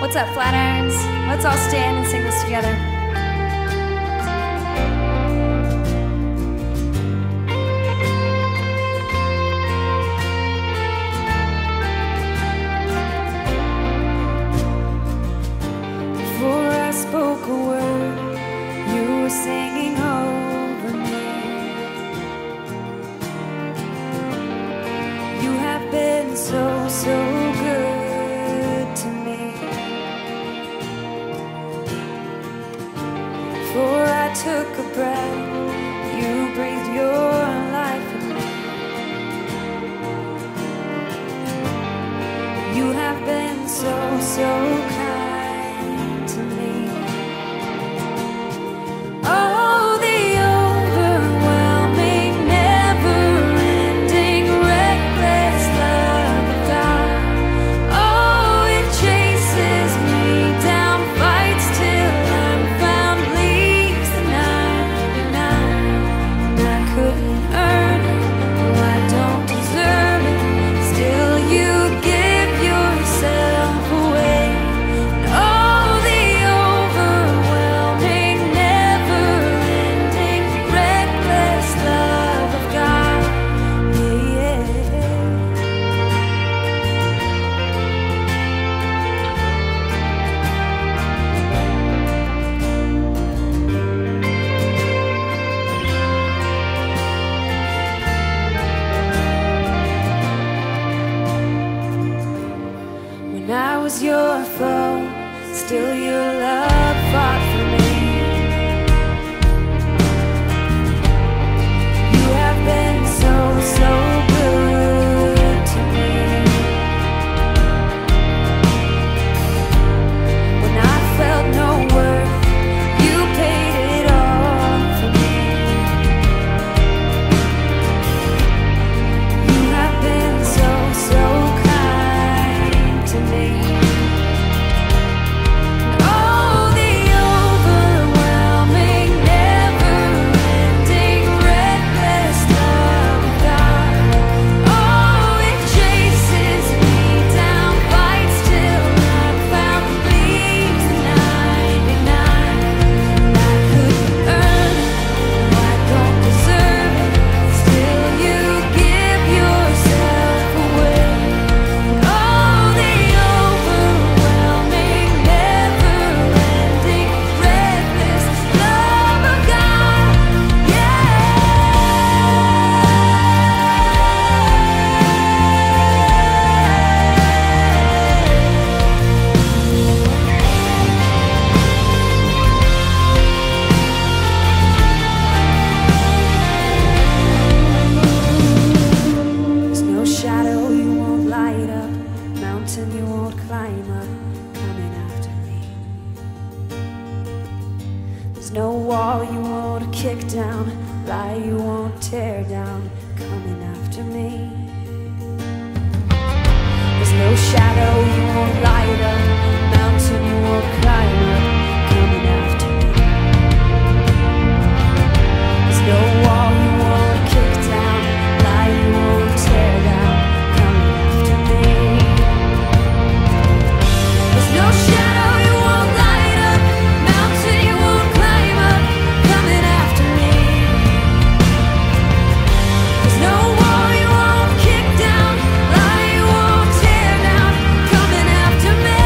What's up, Flatirons? Let's all stand and sing this together. Before I spoke a word, you were singing over me. You have been so, so good to me. Before I took a breath, you breathed your life in me. You have been so, so kind to me. Oh, the overwhelming, never-ending, reckless love of God. Oh, it chases me down, fights till I'm found, leaves the 99. And I couldn't earn it, no, I don't deserve it. Still, you give yourself away. And oh, the overwhelming, never-ending, reckless love of God. Yeah, when I was your foe, still your love fought for me. You have been so, so good to me. When I felt no worth, you paid it all for me. You have been so, so kind to me. Oh, the overwhelming, never-ending, reckless love of God. Oh, it chases me down, fights till I'm found, leaves the 99. And I couldn't earn it, no, I don't deserve it. Still, you give yourself away. Oh, the overwhelming, never-ending, reckless love of God. There's no shadow you won't light up, mountain you won't climb up, coming after me. There's no wall you won't kick down, lie you won't tear down, coming after me. There's no shadow you won't light up, mountain you won't climb up, coming after me. There's no wall you won't kick down, lie you won't tear down, coming after me. There's no shadow you won't light up, mountain you won't climb up, coming after me. There's no wall you won't kick down, lie you won't tear down, coming after me.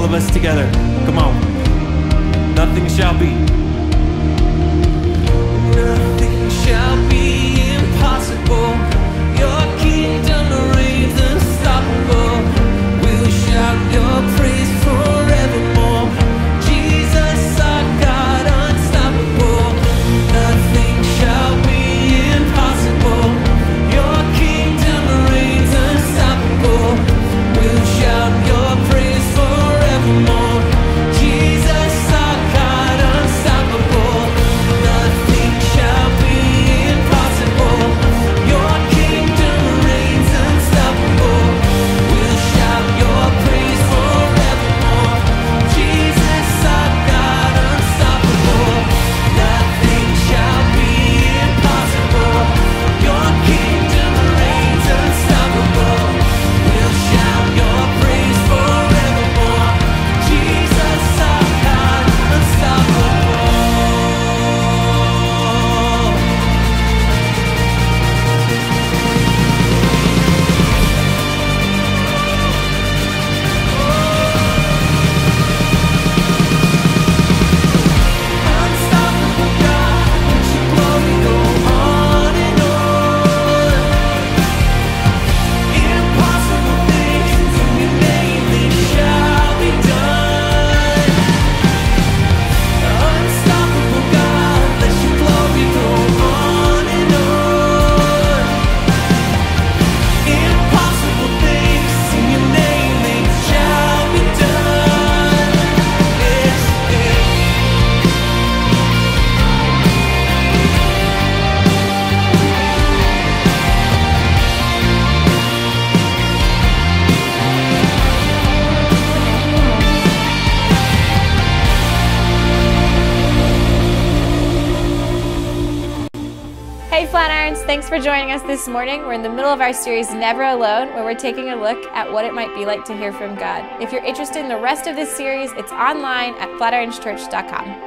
of us together. Come on. Nothing shall be. Nothing shall be impossible. Your kingdom reigns unstoppable. We'll shout your praise forevermore. Jesus, our God, unstoppable. Nothing shall be impossible. Your kingdom reigns unstoppable. We'll shout your praise forevermore. Jesus, our God, unstoppable. Nothing shall be impossible. Your kingdom reigns unstoppable. We'll shout your praise forevermore. Jesus, our God, unstoppable. Nothing shall be impossible. Your kingdom reigns unstoppable. We'll shout your praise forevermore. Jesus, our God, unstoppable. Unstoppable God, let your glory go on and on. Impossible things in your name, they shall be done. Unstoppable God, let your glory go on and on. Impossible things in your name, they shall be done. Yes, yes. Hey Flatirons, thanks for joining us this morning. We're in the middle of our series Never Alone, where we're taking a look at what it might be like to hear from God. If you're interested in the rest of this series, it's online at flatironschurch.com.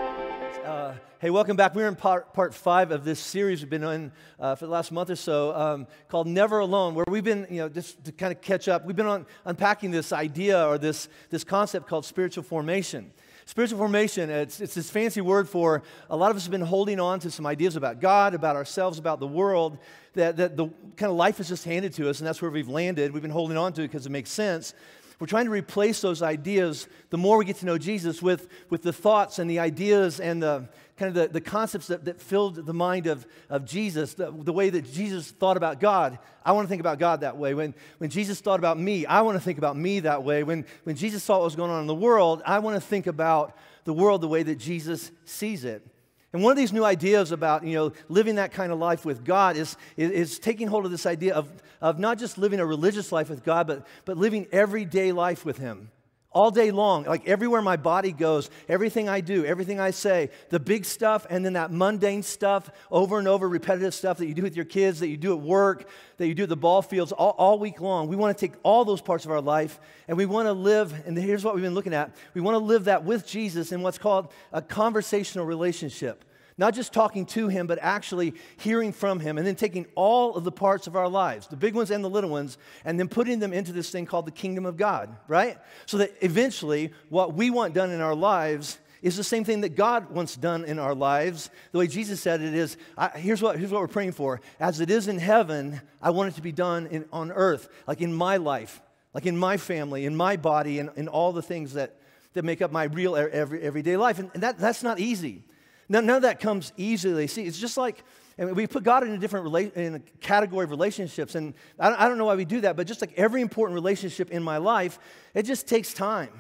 Hey, welcome back. We're in part 5 of this series we've been on for the last month or so called Never Alone, where we've been, just to kind of catch up, we've been unpacking this idea or this concept called spiritual formation. Spiritual formation, it's this fancy word for a lot of us have been holding on to some ideas about God, about ourselves, about the world, that the kind of life is just handed to us, and that's where we've landed. We've been holding on to it because it makes sense. We're trying to replace those ideas the more we get to know Jesus with the thoughts and the ideas and the kind of the concepts that filled the mind of Jesus, the way that Jesus thought about God. I want to think about God that way. When Jesus thought about me, I want to think about me that way. When Jesus saw what was going on in the world, I want to think about the world the way that Jesus sees it. And one of these new ideas about, living that kind of life with God is taking hold of this idea of not just living a religious life with God, but living everyday life with Him. All day long, like everywhere my body goes, everything I do, everything I say, the big stuff and then that mundane stuff, over and over, repetitive stuff that you do with your kids, that you do at work, that you do at the ball fields all week long. We want to take all those parts of our life and we want to live, and here's what we've been looking at. We want to live that with Jesus in what's called a conversational relationship. Not just talking to Him, but actually hearing from Him, and then taking all of the parts of our lives, the big ones and the little ones, and then putting them into this thing called the kingdom of God, right? So that eventually what we want done in our lives is the same thing that God wants done in our lives. The way Jesus said it is, here's what we're praying for. As it is in heaven, I want it to be done on earth, like in my life, like in my family, in my body, and in all the things that make up my real everyday life. And that's not easy. None of that comes easily. See, it's just like, and we put God in a category of relationships, and I don't know why we do that, but just like every important relationship in my life, it just takes time,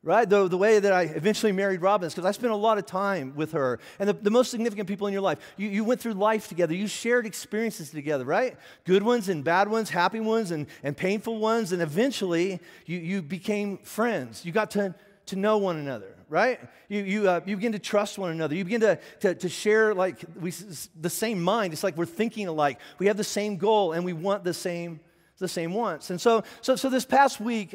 right? The way that I eventually married Robin is because I spent a lot of time with her, and the most significant people in your life. You went through life together. You shared experiences together, right? Good ones and bad ones, happy ones and painful ones, and eventually you became friends. You got to know one another, right? You begin to trust one another. You begin to share the same mind. It's like we're thinking alike. We have the same goal, and we want the same wants. And so this past week,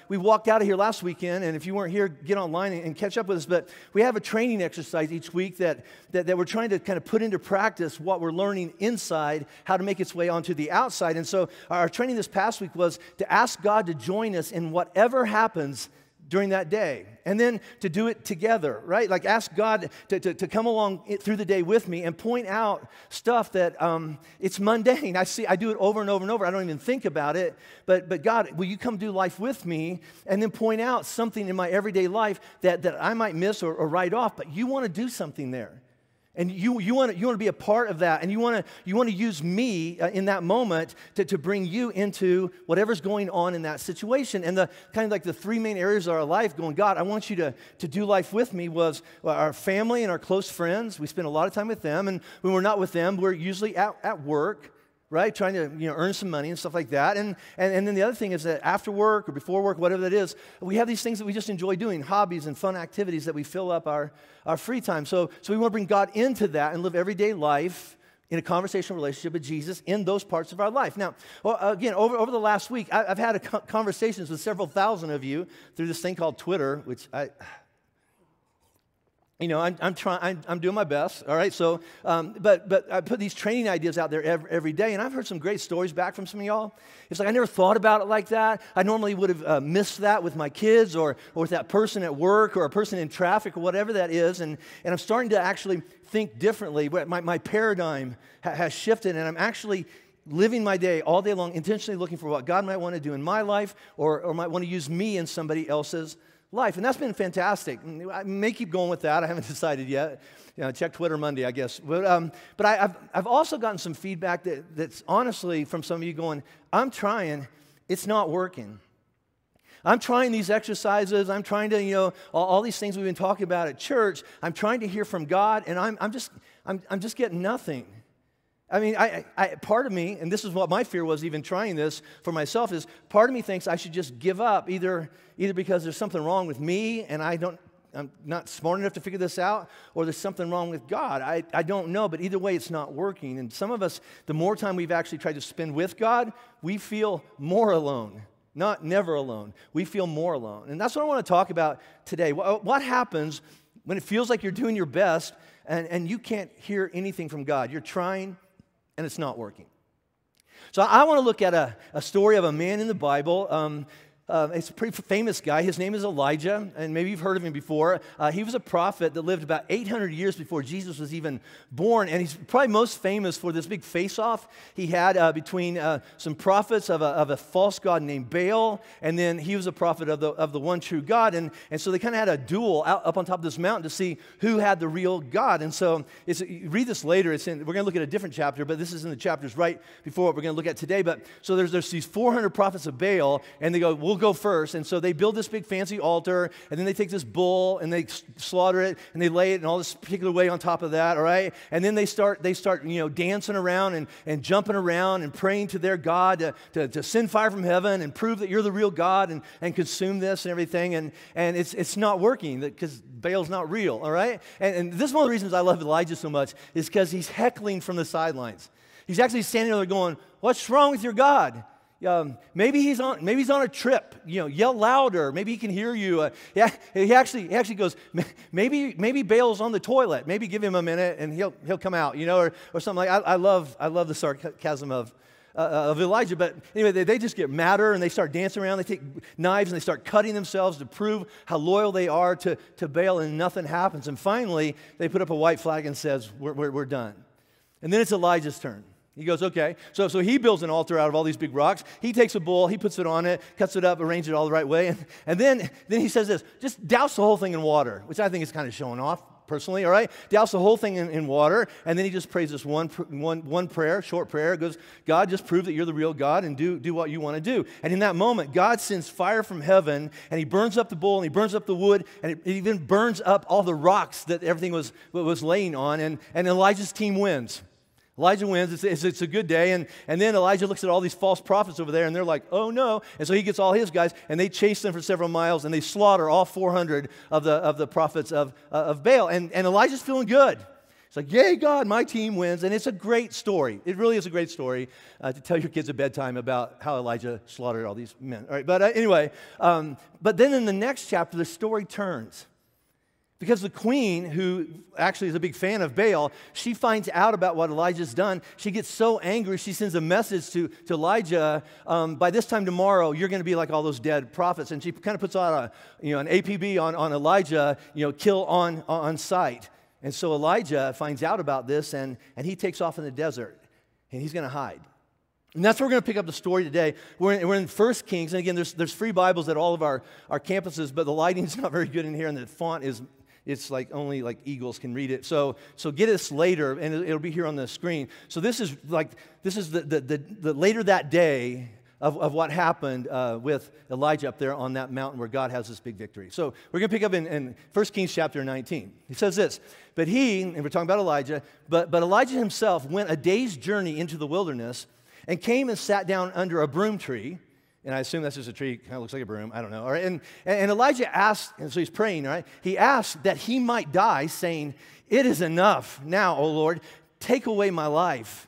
we walked out of here last weekend, and if you weren't here, get online and catch up with us. But we have a training exercise each week that we're trying to kind of put into practice what we're learning inside, how to make its way onto the outside. And so our training this past week was to ask God to join us in whatever happens during that day, and then to do it together, right? Like ask God to come along through the day with me and point out stuff that it's mundane. I do it over and over and over. I don't even think about it, but God, will you come do life with me and then point out something in my everyday life that I might miss or write off, but you want to do something there. And you want to be a part of that, and you want to use me in that moment to bring you into whatever's going on in that situation. And the kind of like the three main areas of our life going, God, I want you to do life with me was our family and our close friends. We spend a lot of time with them, and when we're not with them, we're usually at work, right, trying to earn some money and stuff like that. And then the other thing is that after work or before work, whatever that is, we have these things that we just enjoy doing, hobbies and fun activities that we fill up our free time. So we want to bring God into that and live everyday life in a conversational relationship with Jesus in those parts of our life. Now, again, over the last week, I've had conversations with several thousand of you through this thing called Twitter, which I'm doing my best, all right? So, but I put these training ideas out there every day, and I've heard some great stories back from some of y'all. It's like I never thought about it like that. I normally would have missed that with my kids or with that person at work or a person in traffic or whatever that is, and I'm starting to actually think differently. My paradigm has shifted, and I'm actually living my day all day long intentionally looking for what God might want to do in my life or might want to use me in somebody else's life, and that's been fantastic. I may keep going with that. I haven't decided yet. Check Twitter Monday, I guess. But I've also gotten some feedback that's honestly from some of you going, I'm trying, it's not working. I'm trying these exercises. I'm trying to, all these things we've been talking about at church. I'm trying to hear from God, and I'm just getting nothing. I mean, part of me, and this is what my fear was even trying this for myself, is part of me thinks I should just give up, either because there's something wrong with me and I'm not smart enough to figure this out, or there's something wrong with God. I don't know, but either way, it's not working. And some of us, the more time we've actually tried to spend with God, we feel more alone. Not never alone. We feel more alone. And that's what I want to talk about today. What happens when it feels like you're doing your best and you can't hear anything from God? You're trying, and it's not working. So I want to look at a story of a man in the Bible. It's a pretty famous guy. His name is Elijah, and maybe you've heard of him before. He was a prophet that lived about 800 years before Jesus was even born, and he's probably most famous for this big face-off he had between some prophets of a false god named Baal, and then he was a prophet of the one true God, and so they kind of had a duel up on top of this mountain to see who had the real God. And so read this later. We're going to look at a different chapter, but this is in the chapters right before what we're going to look at today. But so there's these 400 prophets of Baal, and they go, we'll go first. And so they build this big fancy altar, and then they take this bull and they slaughter it, and they lay it in all this particular way on top of that, all right? And then they start dancing around and jumping around and praying to their God to send fire from heaven and prove that you're the real God and consume this and everything. And it's not working because Baal's not real, all right? And this is one of the reasons I love Elijah so much is because he's heckling from the sidelines. He's actually standing there going, what's wrong with your God? Maybe he's on a trip. Yell louder. Maybe he can hear you. He actually goes. Maybe Baal's on the toilet. Maybe give him a minute and he'll come out. Or something like. I love the sarcasm of Elijah. But anyway, they just get madder and they start dancing around. They take knives and they start cutting themselves to prove how loyal they are to Baal, and nothing happens. And finally, they put up a white flag and says, "We're done." And then it's Elijah's turn. He goes, okay. So he builds an altar out of all these big rocks. He takes a bull, he puts it on it, cuts it up, arranges it all the right way. And then he says this, just douse the whole thing in water, which I think is kind of showing off personally, all right? Douse the whole thing in water. And then he just prays this one prayer, short prayer. It goes, God, just prove that you're the real God and do what you want to do. And in that moment, God sends fire from heaven, and he burns up the bull, and he burns up the wood, and it even burns up all the rocks that everything was laying on. And Elijah's team wins. Elijah wins. It's a good day. And then Elijah looks at all these false prophets over there, and they're like, oh, no. And so he gets all his guys, and they chase them for several miles, and they slaughter all 400 of the prophets of Baal. And Elijah's feeling good. It's like, yay, God, my team wins. And it's a great story. It really is a great story to tell your kids at bedtime about how Elijah slaughtered all these men. All right, but anyway, but then in the next chapter, the story turns. because the queen, who actually is a big fan of Baal, she finds out about what Elijah's done. She gets so angry, she sends a message to Elijah, by this time tomorrow, you're going to be like all those dead prophets. And she kind of puts out an APB on Elijah, kill on sight. And so Elijah finds out about this, and he takes off in the desert, and he's going to hide. And that's where we're going to pick up the story today. We're in 1 Kings, and again, there's free Bibles at all of our campuses, but the lighting's not very good in here, and the font it's like only like eagles can read it. So get us later, and it'll be here on the screen. So this is the later that day of what happened with Elijah up there on that mountain where God has this big victory. So we're going to pick up in 1 Kings chapter 19. He says this, but he, and we're talking about Elijah, but Elijah himself went a day's journey into the wilderness and came and sat down under a broom tree. And I assume that's just a tree, kind of looks like a broom, I don't know. All right? And Elijah asked, and so he's praying, right? He asked that he might die, saying, "It is enough now, O Lord, take away my life,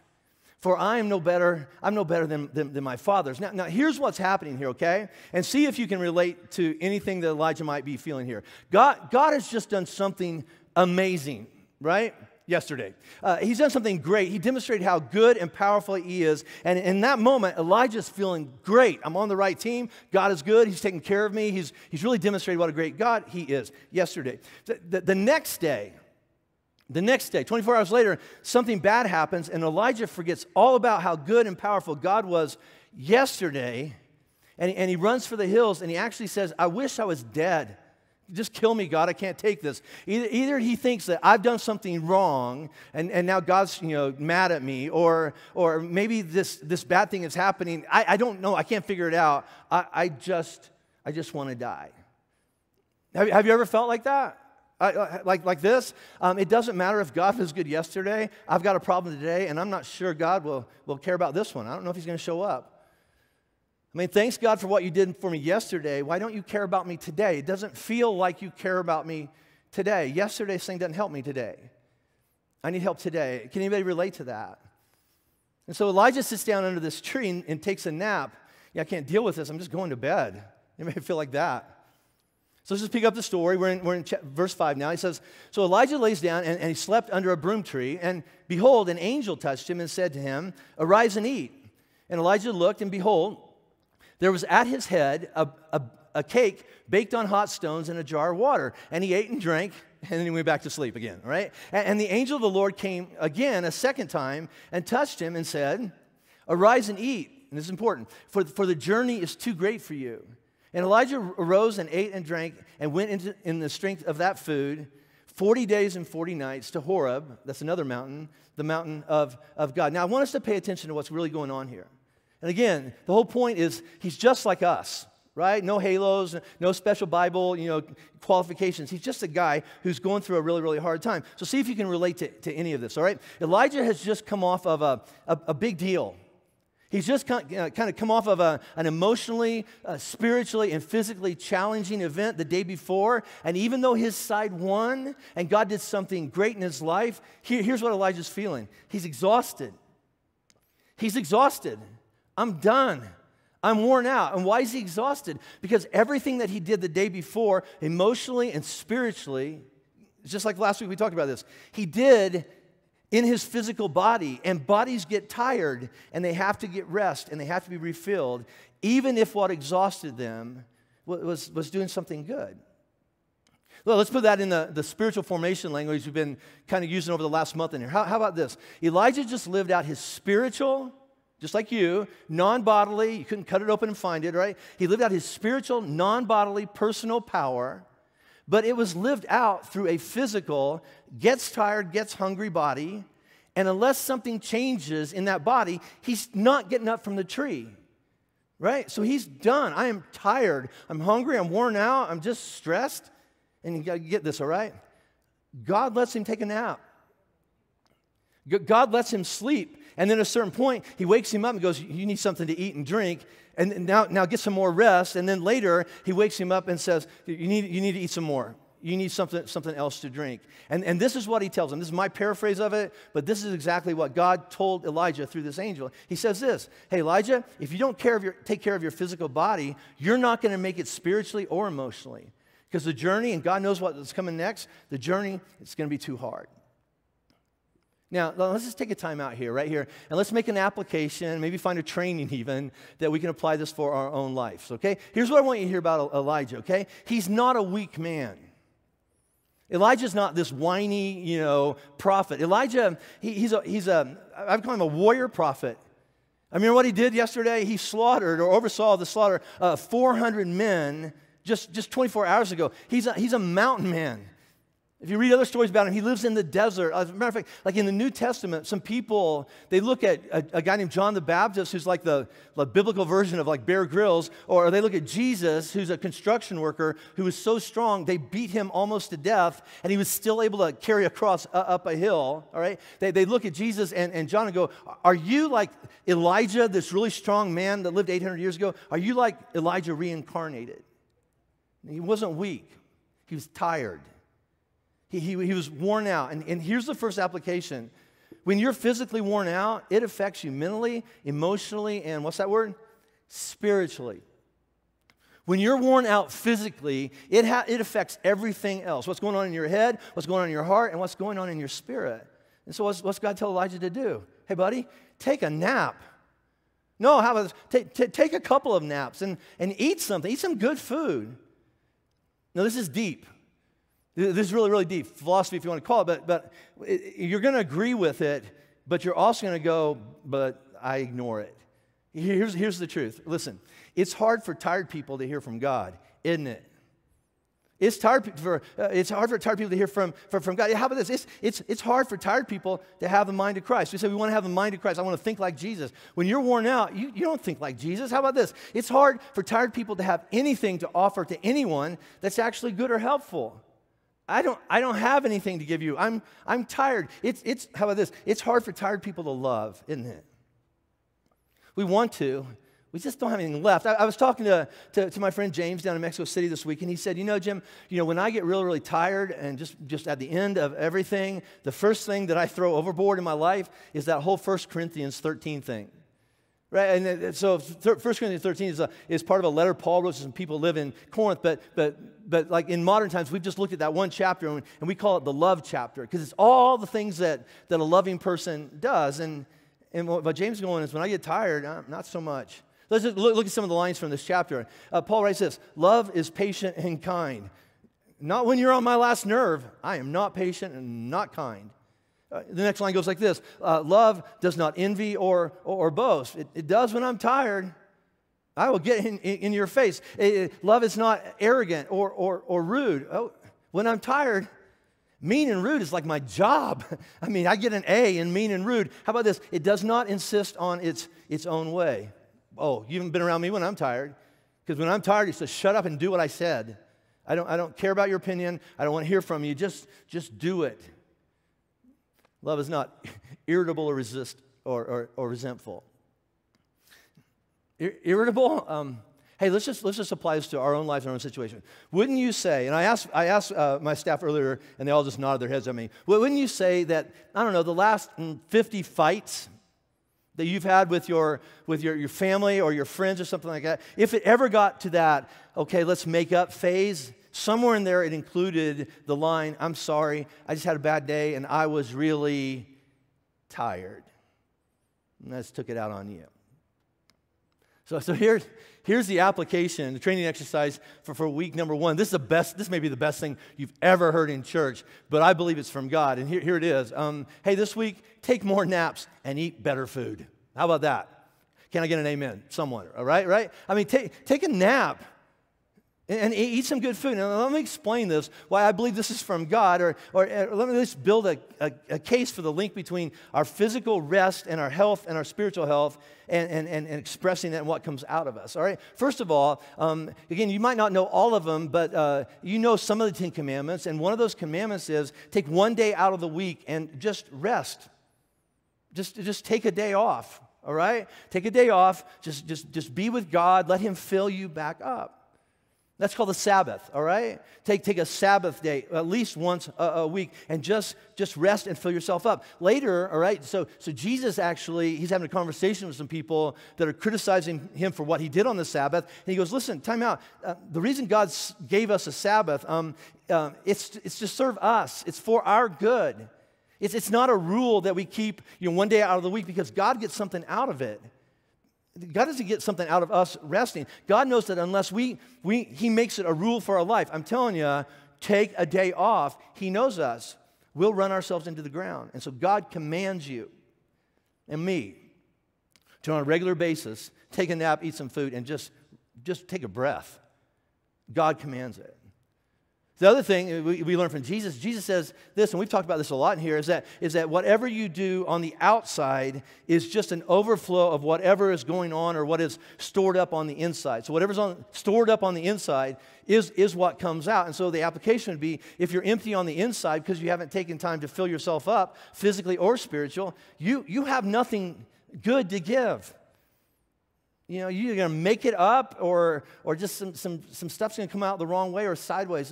for I'm no better than my fathers." Now, here's what's happening here, okay? And see if you can relate to anything that Elijah might be feeling here. God has just done something amazing, right? Yesterday. He's done something great. He demonstrated how good and powerful he is. And in that moment, Elijah's feeling great. I'm on the right team. God is good. He's taking care of me. He's really demonstrated what a great God he is yesterday. The next day, 24 hours later, something bad happens, and Elijah forgets all about how good and powerful God was yesterday, and he runs for the hills, and he actually says, "I wish I was dead. Just kill me, God. I can't take this." Either he thinks that I've done something wrong, and now God's mad at me, or maybe this bad thing is happening. I don't know. I can't figure it out. I just want to die. Have you ever felt like that? Like this? It doesn't matter if God was good yesterday. I've got a problem today, and I'm not sure God will care about this one. I don't know if he's going to show up. I mean, thanks God for what you did for me yesterday. Why don't you care about me today? It doesn't feel like you care about me today. Yesterday's thing doesn't help me today. I need help today. Can anybody relate to that? And so Elijah sits down under this tree and takes a nap. I can't deal with this. I'm just going to bed. Anybody feel like that? So let's just pick up the story. We're in verse 5 now. He says, so Elijah lays down and he slept under a broom tree. And behold, an angel touched him and said to him, "Arise and eat." And Elijah looked, and behold, there was at his head a cake baked on hot stones and a jar of water. And he ate and drank, and then he went back to sleep again, right? And the angel of the Lord came again a second time and touched him and said, "Arise and eat." And this is important. For the journey is too great for you. And Elijah arose and ate and drank and went in the strength of that food 40 days and 40 nights to Horeb. That's another mountain, the mountain of God. Now, I want us to pay attention to what's really going on here. And again, the whole point is he's just like us, right? No halos, no special Bible, qualifications. He's just a guy who's going through a really, really hard time. So see if you can relate to any of this, all right? Elijah has just come off of a big deal. He's just kind of come off of an emotionally, spiritually, and physically challenging event the day before. And even though his side won and God did something great in his life, here's what Elijah's feeling. He's exhausted. He's exhausted. I'm done. I'm worn out. And why is he exhausted? Because everything that he did the day before, emotionally and spiritually, just like last week we talked about this, he did in his physical body. And bodies get tired, and they have to get rest, and they have to be refilled, even if what exhausted them was doing something good. Well, let's put that in the spiritual formation language we've been kind of using over the last month in here. How about this? Elijah just lived out his spiritual, just like you, non-bodily, you couldn't cut it open and find it, right? He lived out his spiritual, non-bodily, personal power, but it was lived out through a physical, gets tired, gets hungry body, and unless something changes in that body, he's not getting up from the tree, right? So he's done. I am tired. I'm hungry. I'm worn out. I'm just stressed. And you got to get this, all right? God lets him take a nap. God lets him sleep. And then at a certain point, he wakes him up and goes, "You need something to eat and drink, and now get some more rest." And then later, he wakes him up and says, you need to eat some more. You need something else to drink. And this is what he tells him. This is my paraphrase of it, but this is exactly what God told Elijah through this angel. He says this, "Hey, Elijah, if you don't take care of your physical body, you're not going to make it spiritually or emotionally. Because the journey, and God knows what's coming next, the journey, it's going to be too hard. Now, let's just take a time out here, right here, and let's make an application, maybe find a training even, that we can apply this for our own lives, okay? Here's what I want you to hear about Elijah, okay? He's not a weak man. Elijah's not this whiny, prophet. Elijah, I've called him a warrior prophet. I mean, what he did yesterday, he slaughtered or oversaw the slaughter of 400 men just 24 hours ago. He's a mountain man. If you read other stories about him, he lives in the desert. As a matter of fact, like in the New Testament, some people, they look at a guy named John the Baptist, who's like the biblical version of like Bear Grylls, or they look at Jesus, who's a construction worker who was so strong, they beat him almost to death, and he was still able to carry a cross up a hill, all right? They look at Jesus and John and go, are you like Elijah, this really strong man that lived 800 years ago? Are you like Elijah reincarnated? He wasn't weak. He was tired. He was worn out. And here's the first application. When you're physically worn out, it affects you mentally, emotionally, and what's that word? Spiritually. When you're worn out physically, it affects everything else. What's going on in your head, what's going on in your heart, and what's going on in your spirit. And so what's God tell Elijah to do? Hey, buddy, take a nap. No, how about this? Take a couple of naps and eat something. Eat some good food. Now, this is deep. This is really, really deep philosophy, if you want to call it, but you're going to agree with it, but you're also going to go, but I ignore it. Here's the truth. Listen, it's hard for tired people to hear from God, isn't it? It's hard for tired people to hear from God. How about this? It's hard for tired people to have the mind of Christ. We say we want to have the mind of Christ. I want to think like Jesus. When you're worn out, you don't think like Jesus. How about this? It's hard for tired people to have anything to offer to anyone that's actually good or helpful. I don't have anything to give you. I'm tired. How about this? It's hard for tired people to love, isn't it? We want to. We just don't have anything left. I was talking to my friend James down in Mexico City this week, and he said, Jim, when I get really, really tired and just at the end of everything, the first thing that I throw overboard in my life is that whole 1 Corinthians 13 thing. Right? And so 1 Corinthians 13 is part of a letter Paul wrote to some people who live in Corinth, but like in modern times, we've just looked at that one chapter, and we call it the love chapter, because it's all the things that a loving person does. And what James is going is, when I get tired, not so much. Let's just look at some of the lines from this chapter. Paul writes this: love is patient and kind. Not when you're on my last nerve. I am not patient and not kind. The next line goes like this: love does not envy or boast. It does when I'm tired. I will get in your face. Love is not arrogant or rude. Oh, when I'm tired, mean and rude is like my job. I mean, I get an A in mean and rude. How about this? It does not insist on its own way. Oh, you haven't been around me when I'm tired. Because when I'm tired, it's to shut up and do what I said. I don't care about your opinion. I don't want to hear from you. Just do it. Love is not irritable or resentful. Irritable? Hey, let's just apply this to our own lives and our own situation. Wouldn't you say, and I asked my staff earlier, and they all just nodded their heads at me, wouldn't you say that, I don't know, the last 50 fights that you've had with your family or your friends or something like that, if it ever got to that, okay, let's make up phase, somewhere in there it included the line, I'm sorry, I just had a bad day and I was really tired. And I just took it out on you. So here's the application, the training exercise for week number 1. This may be the best thing you've ever heard in church, but I believe it's from God. And here it is. Hey, this week, take more naps and eat better food. How about that? Can I get an amen? Someone, all right? Right? I mean, take a nap. And eat some good food. Now, let me explain this, why I believe this is from God, or let me just build a case for the link between our physical rest and our health and our spiritual health and expressing that and what comes out of us, all right? First of all, again, you might not know all of them, but you know some of the 10 Commandments, and one of those commandments is take one day out of the week and just rest. Just take a day off, all right? Take a day off, just be with God, let Him fill you back up. That's called the Sabbath, all right? Take a Sabbath day at least once a week and just rest and fill yourself up. Later, all right, so Jesus actually, he's having a conversation with some people that are criticizing him for what he did on the Sabbath. And he goes, listen, time out. The reason God gave us a Sabbath, it's to serve us. It's for our good. It's not a rule that we keep one day out of the week because God gets something out of it. God doesn't get something out of us resting. God knows that unless He makes it a rule for our life. I'm telling you, take a day off. He knows us. We'll run ourselves into the ground. And so God commands you and me to, on a regular basis, take a nap, eat some food, and just take a breath. God commands it. The other thing we learn from Jesus says this, and we've talked about this a lot in here, is that whatever you do on the outside is just an overflow of whatever is going on or what is stored up on the inside. So whatever's stored up on the inside is what comes out. And so the application would be, if you're empty on the inside because you haven't taken time to fill yourself up, physically or spiritual, you have nothing good to give. You're going to make it up or just some stuff's going to come out the wrong way or sideways.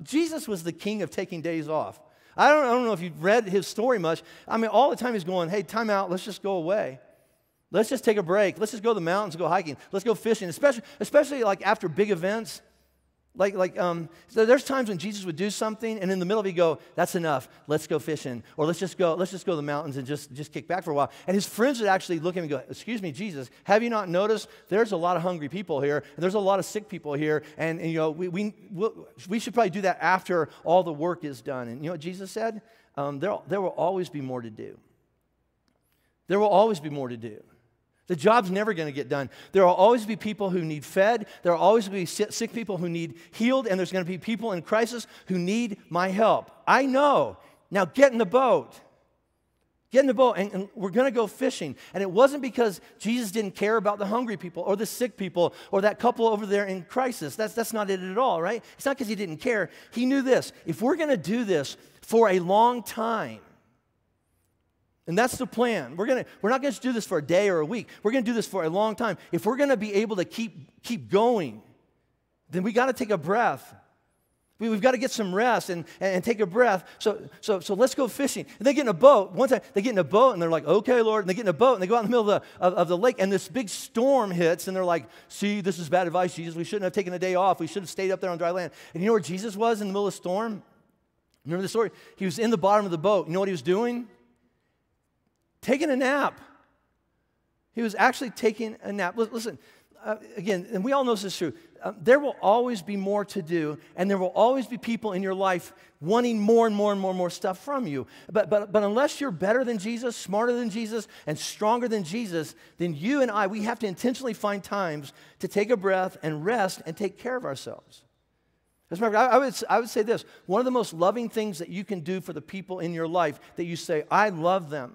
Jesus was the king of taking days off. I don't know if you've read his story much. I mean, all the time he's going, hey, time out, let's just go away. Let's just take a break. Let's just go to the mountains and go hiking. Let's go fishing, especially like after big events. So there's times when Jesus would do something, and in the middle of it, he'd go, that's enough. Let's go fishing, or let's just go to the mountains and just kick back for a while. And his friends would actually look at him and go, excuse me, Jesus, have you not noticed there's a lot of hungry people here, and there's a lot of sick people here, and we should probably do that after all the work is done. And you know what Jesus said? There will always be more to do. There will always be more to do. The job's never going to get done. There will always be people who need fed. There will always be sick people who need healed. And there's going to be people in crisis who need my help. I know. Now get in the boat. Get in the boat, and we're going to go fishing. And it wasn't because Jesus didn't care about the hungry people or the sick people or that couple over there in crisis. That's not it at all, right? It's not because he didn't care. He knew this. If we're going to do this for a long time, and that's the plan. We're not going to do this for a day or a week. We're going to do this for a long time. If we're going to be able to keep going, then we got to take a breath. We've got to get some rest and take a breath. So let's go fishing. And they get in a boat. One time they get in a boat and they're like, okay, Lord. And they get in a boat and they go out in the middle of the lake, and this big storm hits, and they're like, see, this is bad advice, Jesus. We shouldn't have taken a day off. We should have stayed up there on dry land. And you know where Jesus was in the middle of the storm? Remember the story? He was in the bottom of the boat. You know what he was doing? Taking a nap. He was actually taking a nap. Listen, again, and we all know this is true. There will always be more to do, and there will always be people in your life wanting more and more and more and more stuff from you. But unless you're better than Jesus, smarter than Jesus, and stronger than Jesus, then you and we have to intentionally find times to take a breath and rest and take care of ourselves. As a matter of fact, I would say this. One of the most loving things that you can do for the people in your life that you say, I love them.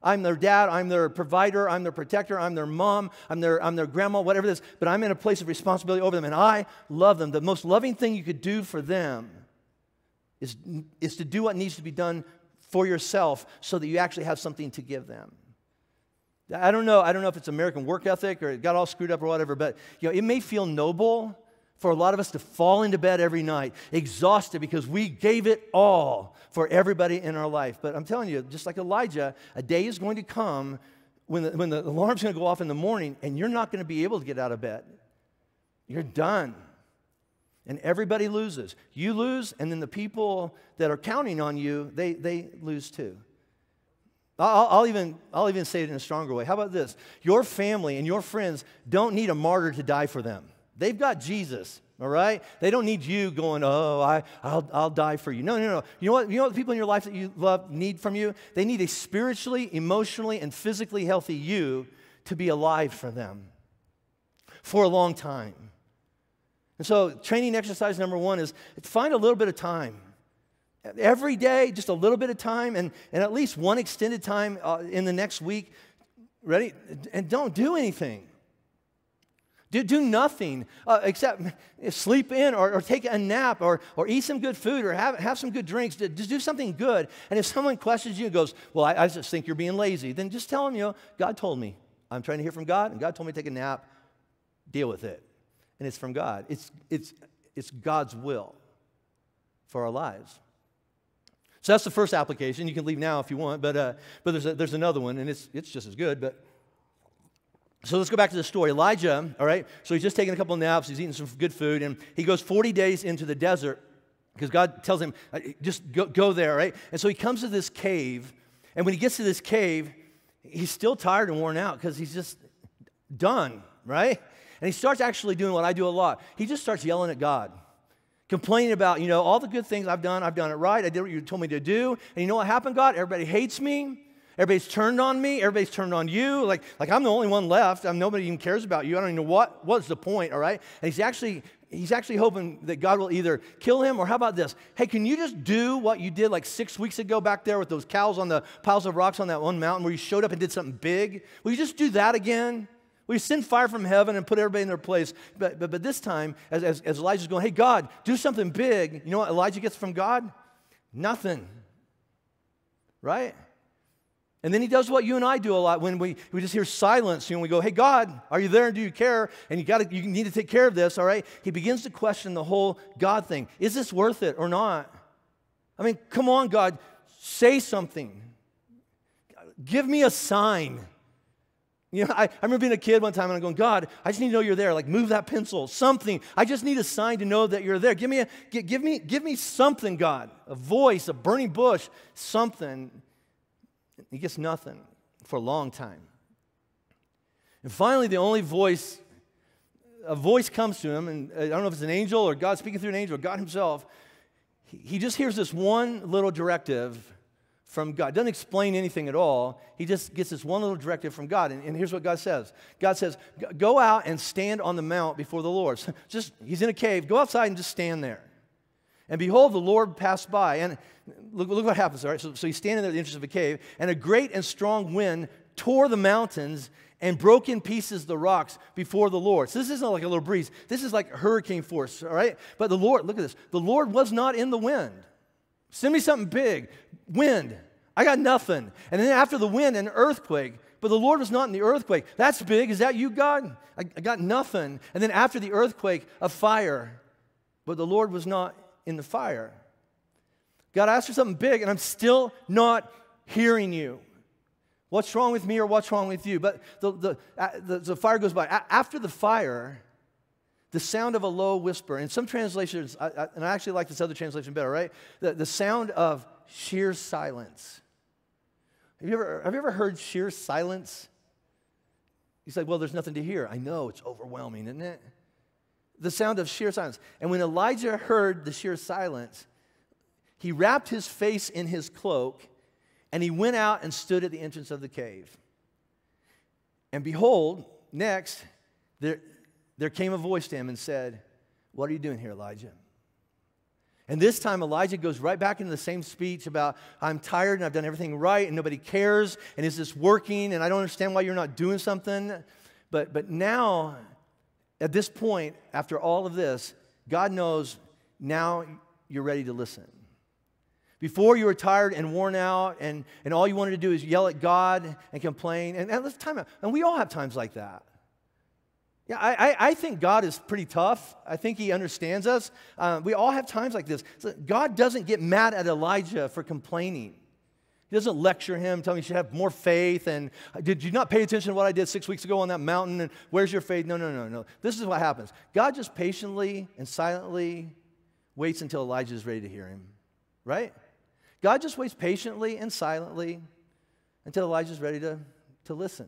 I'm their dad, I'm their provider, I'm their protector, I'm their mom, I'm their grandma, whatever it is, but I'm in a place of responsibility over them, and I love them. The most loving thing you could do for them is to do what needs to be done for yourself so that you actually have something to give them. I don't know if it's American work ethic or it got all screwed up or whatever, but it may feel noble for a lot of us to fall into bed every night, exhausted because we gave it all for everybody in our life. But I'm telling you, just like Elijah, a day is going to come when the alarm's going to go off in the morning and you're not going to be able to get out of bed. You're done. And everybody loses. You lose, and then the people that are counting on you, they lose too. I'll even say it in a stronger way. How about this? Your family and your friends don't need a martyr to die for them. They've got Jesus, all right? They don't need you going, I'll die for you. No. You know what the people in your life that you love need from you? They need a spiritually, emotionally, and physically healthy you to be alive for them for a long time. And so training exercise number one is find a little bit of time. Every day, just a little bit of time, and at least one extended time in the next week. Ready? And don't do anything. Do nothing except sleep in or take a nap or eat some good food or have some good drinks. Just do something good. And if someone questions you and goes, well, I just think you're being lazy, then just tell them, God told me. I'm trying to hear from God, and God told me to take a nap. Deal with it. and it's from God. It's God's will for our lives. So that's the first application. You can leave now if you want, but there's another one, and it's just as good. But so let's go back to the story. Elijah, all right, so he's just taking a couple of naps. He's eating some good food, and he goes 40 days into the desert because God tells him, just go there, right? And so he comes to this cave, and when he gets to this cave, he's still tired and worn out because he's just done, right? And he starts actually doing what I do a lot. He just starts yelling at God, complaining about, all the good things I've done it right. I did what you told me to do. And you know what happened, God? Everybody hates me. Everybody's turned on me. Everybody's turned on you. Like I'm the only one left. Nobody even cares about you. I don't even know what's the point, all right? And he's actually hoping that God will either kill him, or how about this? Hey, can you just do what you did like 6 weeks ago back there with those cows on the piles of rocks on that one mountain where you showed up and did something big? Will you just do that again? Will you send fire from heaven and put everybody in their place? But this time, as Elijah's going, hey, God, do something big. You know what Elijah gets from God? Nothing, right? And then he does what you and I do a lot when we just hear silence. We go, hey, God, are you there and do you care? And you need to take care of this, all right? He begins to question the whole God thing. Is this worth it or not? I mean, come on, God, say something. Give me a sign. I remember being a kid one time and I'm going, God, I just need to know you're there. Like, move that pencil, something. I just need a sign to know that you're there. Give me something, God. A voice, a burning bush, something. He gets nothing for a long time. And finally, a voice comes to him, and I don't know if it's an angel or God speaking through an angel or God himself. He just hears this one little directive from God. Doesn't explain anything at all. He just gets this one little directive from God. And here's what God says. God says, go out and stand on the mount before the Lord. So he's in a cave. Go outside and just stand there. And behold, the Lord passed by. And look what happens, all right? So he's standing there at the entrance of a cave, and a great and strong wind tore the mountains and broke in pieces the rocks before the Lord. So this isn't like a little breeze. This is like hurricane force, all right? But the Lord, look at this. The Lord was not in the wind. Send me something big. Wind. I got nothing. And then after the wind, an earthquake. But the Lord was not in the earthquake. That's big. Is that you, God? I got nothing. And then after the earthquake, a fire. But the Lord was not in the fire. God asked for something big, and I'm still not hearing you. What's wrong with me or what's wrong with you? But the fire goes by. After the fire, the sound of a low whisper. In some translations, and I actually like this other translation better, right? The sound of sheer silence. Have you ever heard sheer silence? He's like, well, there's nothing to hear. I know, it's overwhelming, isn't it? The sound of sheer silence. And when Elijah heard the sheer silence, he wrapped his face in his cloak, and he went out and stood at the entrance of the cave. And behold, next, there came a voice to him and said, what are you doing here, Elijah? And this time Elijah goes right back into the same speech about, I'm tired and I've done everything right and nobody cares, and is this working, and I don't understand why you're not doing something. But now, at this point, after all of this, God knows now you're ready to listen. Before you were tired and worn out, and all you wanted to do is yell at God and complain. And let's time out. And we all have times like that. Yeah, I think God is pretty tough. I think he understands us. We all have times like this. So God doesn't get mad at Elijah for complaining. He doesn't lecture him, tell him you should have more faith. And did you not pay attention to what I did 6 weeks ago on that mountain? And where's your faith? No. This is what happens. God just patiently and silently waits until Elijah is ready to hear him. Right? God just waits patiently and silently until Elijah is ready to listen.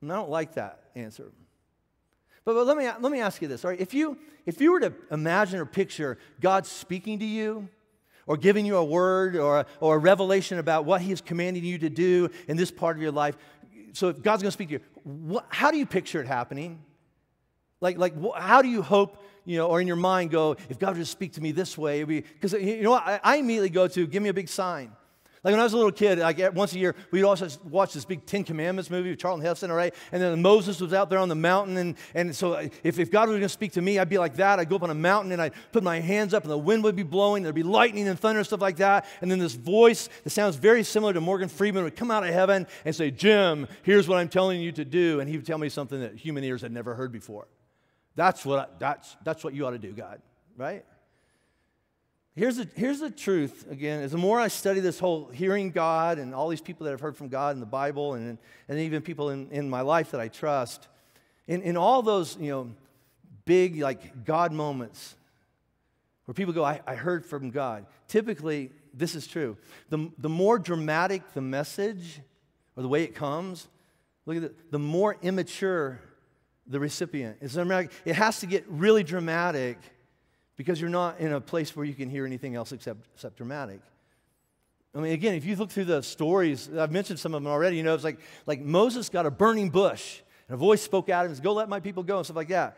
And I don't like that answer. But let me ask you this. All right? If you were to imagine or picture God speaking to you, or giving you a word or a revelation about what he is commanding you to do in this part of your life, so if God's going to speak to you, how do you picture it happening? Like how do you hope, or in your mind go, if God would just speak to me this way? Because you know what, I immediately go to, give me a big sign. Like when I was a little kid, once a year, we'd also watch this big 10 Commandments movie with Charlton Heston, all right? And then Moses was out there on the mountain, and so if God was going to speak to me, I'd be like that. I'd go up on a mountain, and I'd put my hands up, and the wind would be blowing, there'd be lightning and thunder and stuff like that, and then this voice that sounds very similar to Morgan Freeman would come out of heaven and say, Jim, here's what I'm telling you to do, and he would tell me something that human ears had never heard before. That's what you ought to do, God, right? Here's the truth, again, is the more I study this whole hearing God and all these people that have heard from God in the Bible and even people in my life that I trust, in all those, big, like, God moments where people go, I heard from God, typically, this is true. The more dramatic the message or the way it comes, look at it, the more immature the recipient. It has to get really dramatic because you're not in a place where you can hear anything else except dramatic. I mean, again, if you look through the stories, I've mentioned some of them already, it's like Moses got a burning bush, and a voice spoke out and said, go let my people go, and stuff like that.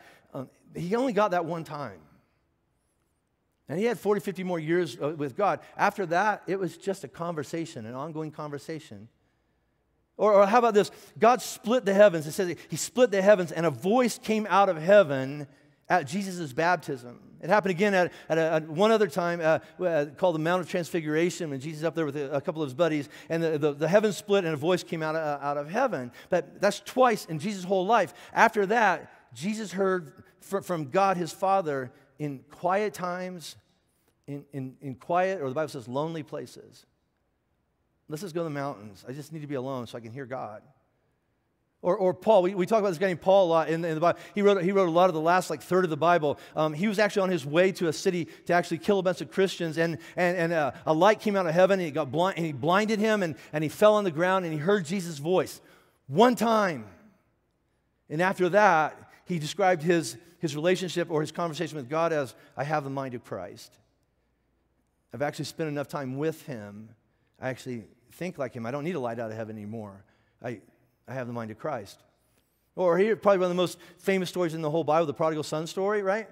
He only got that one time. And he had 40, 50 more years with God. After that, it was just a conversation, an ongoing conversation. Or how about this? God split the heavens. It says he split the heavens, and a voice came out of heaven at Jesus' baptism. It happened again at one other time called the Mount of Transfiguration when Jesus is up there with a couple of his buddies, and the heavens split and a voice came out of heaven. But that's twice in Jesus' whole life. After that, Jesus heard from God his Father in quiet times, in quiet, or the Bible says lonely places. Let's just go to the mountains. I just need to be alone so I can hear God. Or Paul, we talk about this guy named Paul a lot in the Bible. He wrote a lot of the last third of the Bible. He was actually on his way to a city to actually kill a bunch of Christians, and a light came out of heaven, and he got blind, and he blinded him, and he fell on the ground, and he heard Jesus' voice one time. And after that, he described his relationship or his conversation with God as, I have the mind of Christ. I've actually spent enough time with him. I actually think like him. I don't need a light out of heaven anymore. I have the mind of Christ. Or here, probably one of the most famous stories in the whole Bible, the prodigal son story, right?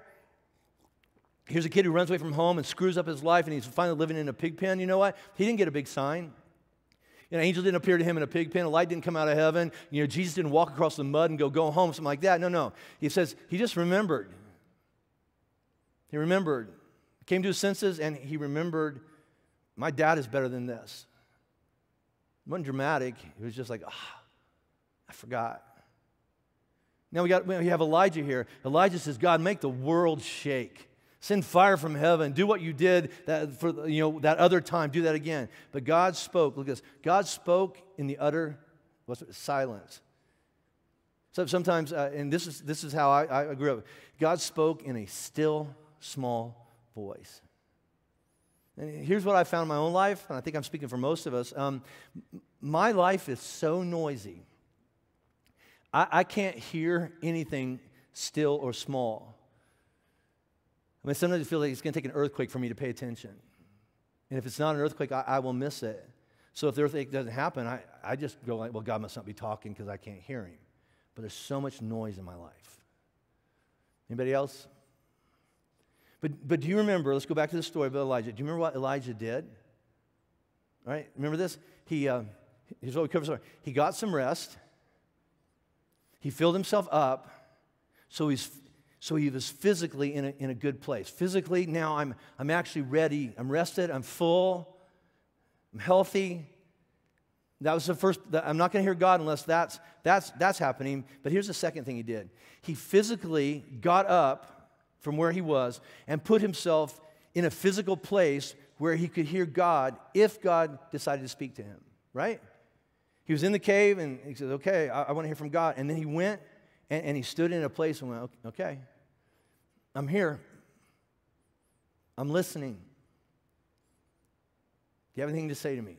Here's a kid who runs away from home and screws up his life, and he's finally living in a pig pen. You know what? He didn't get a big sign. An angel didn't appear to him in a pig pen. A light didn't come out of heaven. Jesus didn't walk across the mud and go home, something like that. No. He says he just remembered. He remembered. Came to his senses, and he remembered, my dad is better than this. It wasn't dramatic. It was just like, I forgot. Now we have Elijah here. Elijah says, God, make the world shake. Send fire from heaven. Do what you did that other time. Do that again. But God spoke. Look at this. God spoke in the utter silence. So sometimes, and this is how I grew up. God spoke in a still, small voice. And here's what I found in my own life, and I think I'm speaking for most of us. My life is so noisy. I can't hear anything still or small. I mean, sometimes I feel like it's going to take an earthquake for me to pay attention. And if it's not an earthquake, I will miss it. So if the earthquake doesn't happen, I just go like, well, God must not be talking because I can't hear him. But there's so much noise in my life. Anybody else? But do you remember, let's go back to the story about Elijah. Do you remember what Elijah did? All right, remember this? Here's what we covered. He got some rest. He filled himself up, so he was physically in a good place. Physically, now I'm actually ready. I'm rested. I'm full. I'm healthy. That was the first. I'm not going to hear God unless that's happening. But here's the second thing he did. He physically got up from where he was and put himself in a physical place where he could hear God if God decided to speak to him. Right? He was in the cave, and he said, okay, I want to hear from God. And then he went, and he stood in a place and went, okay, I'm here. I'm listening. Do you have anything to say to me?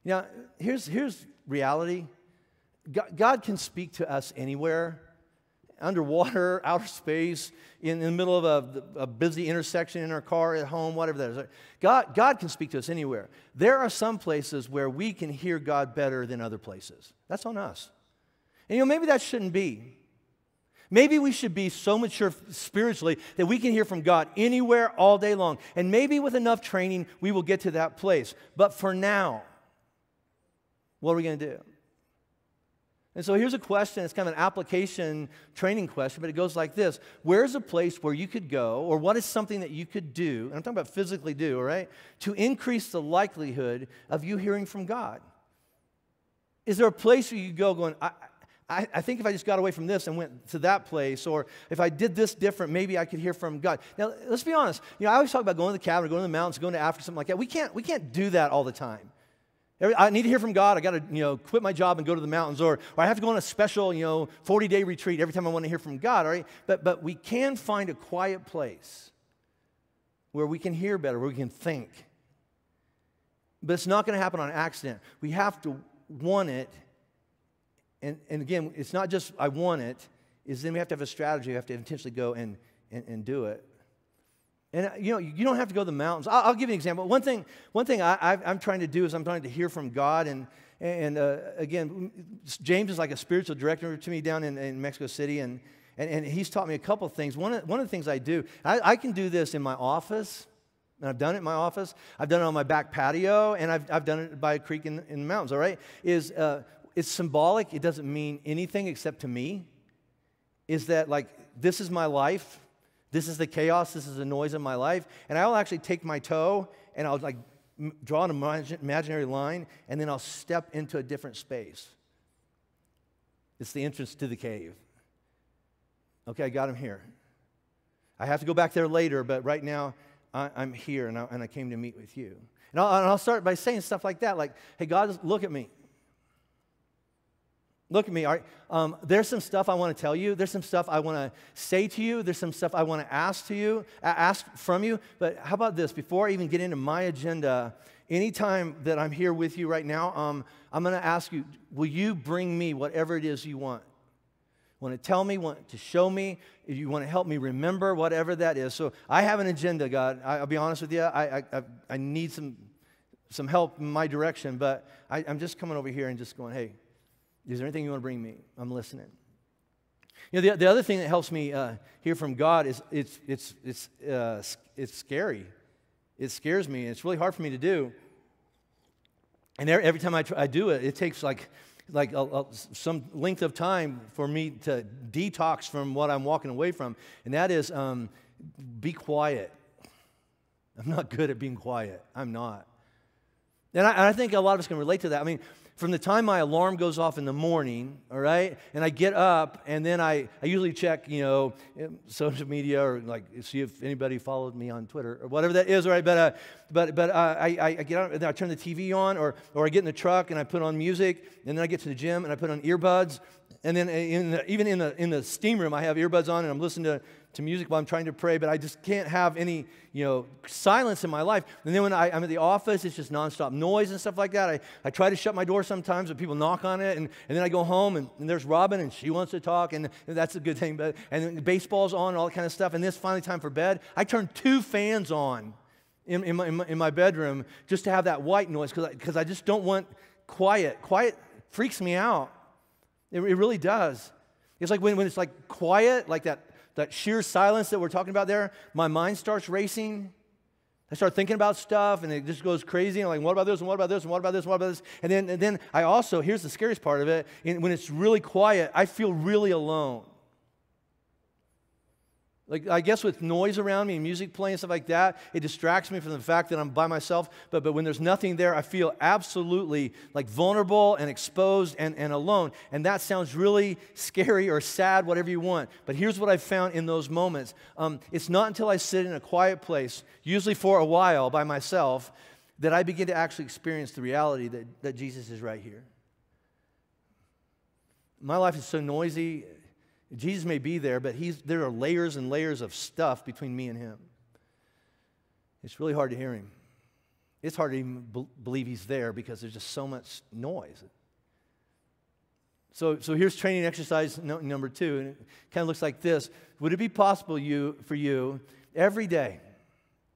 Now, here's reality. God can speak to us anywhere, underwater, outer space, in the middle of a busy intersection in our car, at home, whatever that is. God can speak to us anywhere. There are some places where we can hear God better than other places. That's on us. And maybe that shouldn't be. Maybe we should be so mature spiritually that we can hear from God anywhere all day long. And maybe with enough training, we will get to that place. But for now, what are we going to do? And so here's a question. It's kind of an application training question, but it goes like this. Where's a place where you could go, or what is something that you could do, and I'm talking about physically do, all right, to increase the likelihood of you hearing from God? Is there a place where you go going, I think if I just got away from this and went to that place, or if I did this different, maybe I could hear from God. Now, let's be honest. I always talk about going to the cabin, going to the mountains, going to Africa, something like that. We can't do that all the time. I need to hear from God. I got to, quit my job and go to the mountains, or I have to go on a special, 40-day retreat every time I want to hear from God. All right, but we can find a quiet place where we can hear better, where we can think. But it's not going to happen on accident. We have to want it. And again, it's not just I want it, is then we have to have a strategy. We have to intentionally go and do it. And you don't have to go to the mountains. I'll give you an example. One thing I'm trying to do is I'm trying to hear from God. And again, James is like a spiritual director to me down in Mexico City, and he's taught me a couple of things. One of the things I do, I can do this in my office. And I've done it in my office. I've done it on my back patio, and I've done it by a creek in the mountains. All right, it's symbolic. It doesn't mean anything except to me. Is that like, this is my life. This is the chaos. This is the noise of my life. And I'll actually take my toe and I'll like draw an imaginary line, and then I'll step into a different space. It's the entrance to the cave. Okay, I got him here. I have to go back there later, but right now I'm here, and I came to meet with you. And I'll start by saying stuff like that, like, hey, God, look at me. Look at me. All right. There's some stuff I want to tell you. There's some stuff I want to say to you. There's some stuff I want to ask from you. But how about this? Before I even get into my agenda, anytime that I'm here with you right now, I'm going to ask you, will you bring me whatever it is you want? Want to tell me, want to show me, if you want to help me remember, whatever that is. So I have an agenda, God. I'll be honest with you. I need some help in my direction, but I'm just coming over here and just going, hey, is there anything you want to bring me? I'm listening. The other thing that helps me hear from God is it's scary. It scares me. It's really hard for me to do. And every time I do it, it takes like some length of time for me to detox from what I'm walking away from, and that is be quiet. I'm not good at being quiet. I'm not. And I think a lot of us can relate to that. I mean, from the time my alarm goes off in the morning, all right, and I get up, and then I usually check, social media, or like see if anybody followed me on Twitter or whatever that is, all right. But I get out and I turn the TV on, or I get in the truck and I put on music, and then I get to the gym and I put on earbuds, and then even in the steam room I have earbuds on and I'm listening to music while I'm trying to pray, but I just can't have any, silence in my life. And then when I'm at the office, it's just nonstop noise and stuff like that. I try to shut my door sometimes, but people knock on it, and then I go home, and there's Robin, and she wants to talk, and that's a good thing. But and then baseball's on, and all that kind of stuff, and then it's finally time for bed. I turn 2 fans on in my bedroom just to have that white noise, because I just don't want quiet. Quiet freaks me out. It really does. It's like when it's like quiet, like that sheer silence that we're talking about there, my mind starts racing. I start thinking about stuff, and it just goes crazy. And I'm like, what about this, and what about this, and what about this, and what about this? And then I also, here's the scariest part of it, when it's really quiet, I feel really alone. Like, I guess with noise around me and music playing and stuff like that, it distracts me from the fact that I'm by myself. But when there's nothing there, I feel absolutely like vulnerable and exposed and alone. And that sounds really scary or sad, whatever you want. But here's what I've found in those moments. It's not until I sit in a quiet place, usually for a while by myself, that I begin to actually experience the reality that Jesus is right here. My life is so noisy. Jesus may be there, but there are layers and layers of stuff between me and him. It's really hard to hear him. It's hard to even believe he's there because there's just so much noise. So here's training exercise number 2, and it kind of looks like this. Would it be possible for you every day?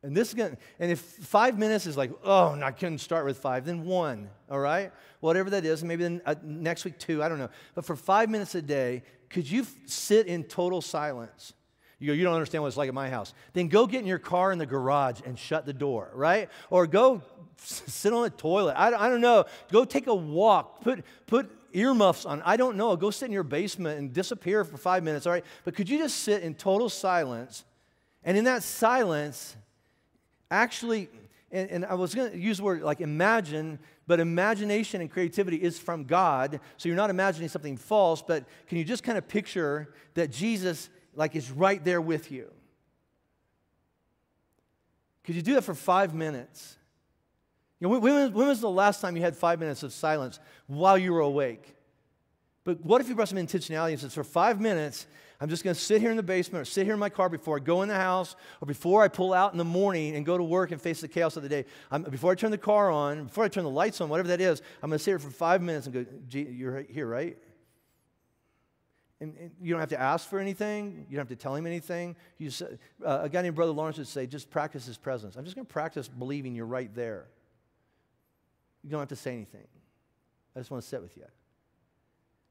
And if 5 minutes is like, oh, no, I couldn't start with 5, then 1, all right? Whatever that is, maybe then next week 2, I don't know. But for 5 minutes a day, could you sit in total silence? You go, you don't understand what it's like at my house. Then go get in your car in the garage and shut the door, right? Or go sit on the toilet. I don't know. Go take a walk. Put earmuffs on. I don't know. Go sit in your basement and disappear for 5 minutes, all right? But could you just sit in total silence? And in that silence, actually, And I was going to use the word like imagine, but imagination and creativity is from God. So you're not imagining something false, but can you just kind of picture that Jesus like is right there with you? Could you do that for 5 minutes? You know, when was the last time you had 5 minutes of silence while you were awake? But what if you brought some intentionality and said, for 5 minutes, I'm just going to sit here in the basement or sit here in my car before I go in the house or before I pull out in the morning and go to work and face the chaos of the day. Before I turn the car on, before I turn the lights on, whatever that is, I'm going to sit here for 5 minutes and go, gee, you're here, right? And you don't have to ask for anything. You don't have to tell him anything. You just, a guy named Brother Lawrence would say, just practice his presence. I'm just going to practice believing you're right there. You don't have to say anything. I just want to sit with you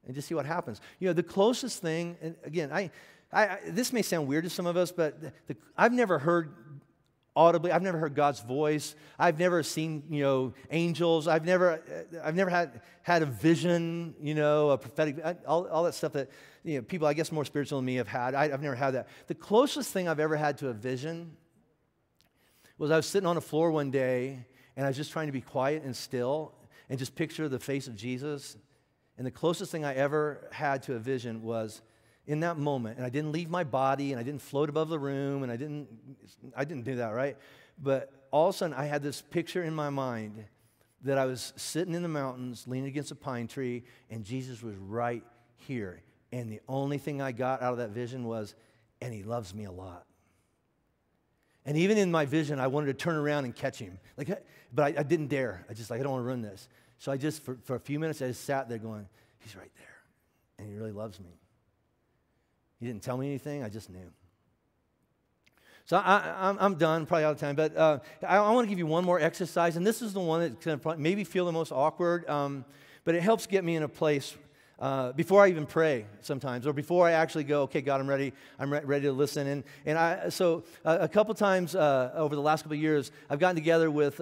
and just see what happens. You know, the closest thing, and again, this may sound weird to some of us, but I've never heard audibly, I've never heard God's voice. I've never seen, angels. I've never had a vision, a prophetic, all that stuff that, people, I guess, more spiritual than me have had. I've never had that. The closest thing I've ever had to a vision was I was sitting on the floor one day, and I was just trying to be quiet and still and just picture the face of Jesus. And the closest thing I ever had to a vision was in that moment. And I didn't leave my body, and I didn't float above the room, and I didn't do that, right? But all of a sudden, I had this picture in my mind that I was sitting in the mountains, leaning against a pine tree, and Jesus was right here. And the only thing I got out of that vision was, and he loves me a lot. And even in my vision, I wanted to turn around and catch him. But I didn't dare. I don't want to ruin this. So I just, for a few minutes, I just sat there going, he's right there. And he really loves me. He didn't tell me anything. I just knew. So I'm done, probably out of time. But I want to give you one more exercise. And this is the one that's going to maybe feel the most awkward. But it helps get me in a place before I even pray sometimes, or before I actually go, okay, God, I'm ready to listen. So a couple times over the last couple of years, I've gotten together with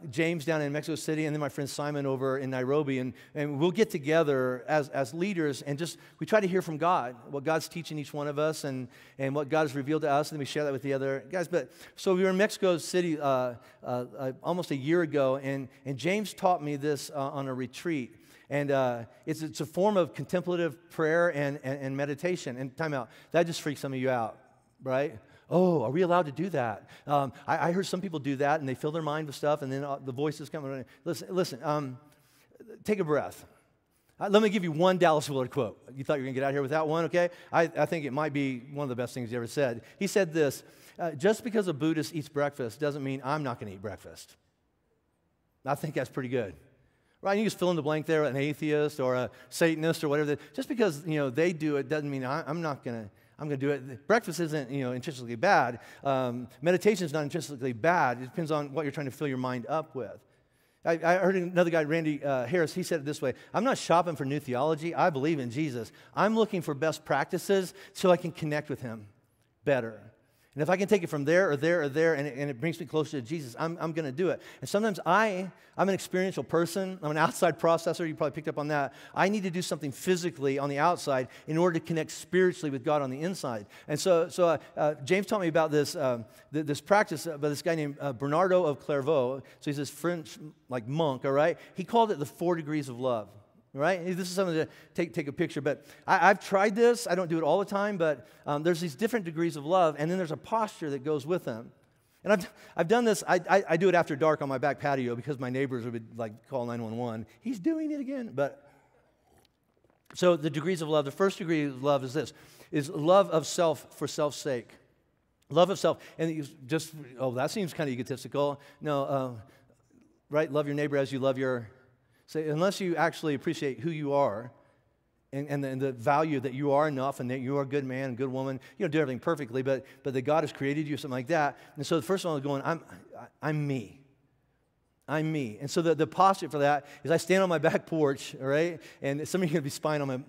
James down in Mexico City, and then my friend Simon over in Nairobi, and we'll get together as leaders, and we try to hear from God, what God's teaching each one of us, and what God has revealed to us, and then we share that with the other guys. So we were in Mexico City almost a year ago, and James taught me this on a retreat. And it's a form of contemplative prayer and meditation. And time out. That just freaks some of you out, right? Oh, are we allowed to do that? I heard some people do that, and they fill their mind with stuff, and then the voices come around. Listen, take a breath. Let me give you one Dallas Willard quote. You thought you were going to get out of here with that one, okay? I think it might be one of the best things he ever said. He said this, just because a Buddhist eats breakfast doesn't mean I'm not going to eat breakfast. I think that's pretty good. Right, you just fill in the blank there, an atheist or a Satanist or whatever. Just because they do it doesn't mean I'm going to do it. Breakfast isn't intrinsically bad. Meditation is not intrinsically bad. It depends on what you're trying to fill your mind up with. I heard another guy, Randy Harris. He said it this way: I'm not shopping for new theology. I believe in Jesus. I'm looking for best practices so I can connect with Him better. And if I can take it from there or there or there, and it brings me closer to Jesus, I'm going to do it. And sometimes I'm an experiential person. I'm an outside processor. You probably picked up on that. I need to do something physically on the outside in order to connect spiritually with God on the inside. And so James taught me about this practice by this guy named Bernardo of Clairvaux. So he's this French monk, all right? He called it the 4 degrees of love. Right? This is something to take a picture. But I've tried this. I don't do it all the time, but there's these different degrees of love, and then there's a posture that goes with them. And I've done this. I do it after dark on my back patio because my neighbors would call 911. He's doing it again. So the degrees of love. The first degree of love is this: is love of self for self's sake. Love of self. And you just that seems kind of egotistical. No, right? Love your neighbor as you love your. So unless you actually appreciate who you are and the value that you are enough and that you are a good man, good woman, you don't do everything perfectly, but that God has created you or something like that. And so the first one is going, I'm me. I'm me. And so the posture for that is I stand on my back porch, all right? And somebody's going to be spying on